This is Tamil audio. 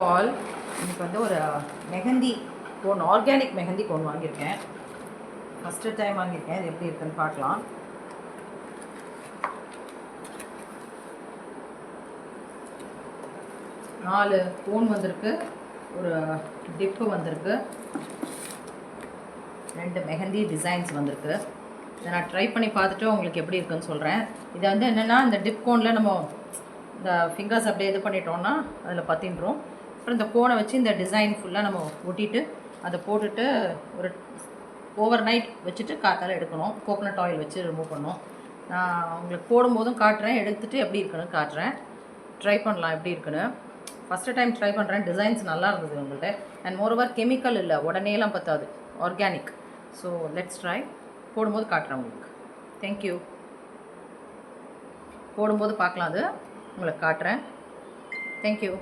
ஆல் எனக்கு வந்து ஒரு mehndi cone, organic mehndi cone வாங்கியிருக்கேன். ஃபஸ்ட்டு டைம் வாங்கியிருக்கேன். இது எப்படி இருக்குன்னு பார்க்கலாம். நாலு கோன் வந்திருக்கு, ஒரு டிப்பு வந்திருக்கு, 2 மெஹந்தி டிசைன்ஸ் வந்திருக்கு. இதை நான் ட்ரை பண்ணி பார்த்துட்டு உங்களுக்கு எப்படி இருக்குன்னு சொல்கிறேன். இதை வந்து என்னென்னா, இந்த டிப் கோனில் நம்ம இந்த ஃபிங்கர்ஸ் அப்படியே இது பண்ணிட்டோம்னா அதில் பற்றின்றோம். அப்புறம் இந்த கோனை வச்சு இந்த டிசைன் ஃபுல்லாக நம்ம ஒட்டிட்டு அதை போட்டுட்டு ஒரு ஓவர் நைட் வச்சுட்டு காத்தால எடுக்கணும். கோகோனட் ஆயில் வச்சு ரிமூவ் பண்ணணும். நான் உங்களுக்கு போடும்போதும் காட்டுறேன், எடுத்துகிட்டு எப்படி இருக்குன்னு காட்டுறேன். ட்ரை பண்ணலாம் எப்படி இருக்குன்னு. ஃபஸ்ட்டு டைம் ட்ரை பண்ணுறேன். டிசைன்ஸ் நல்லா இருந்தது உங்கள்கிட்ட. அண்ட் மோரோவர் கெமிக்கல் இல்லை, உடனேலாம் பற்றாது, ஆர்கானிக். So let's try. போடும்போது காட்டுறேன் உங்களுக்கு. தேங்க்யூ. போடும்போது பார்க்கலாம், அது உங்களுக்கு காட்டுறேன். தேங்க்யூ.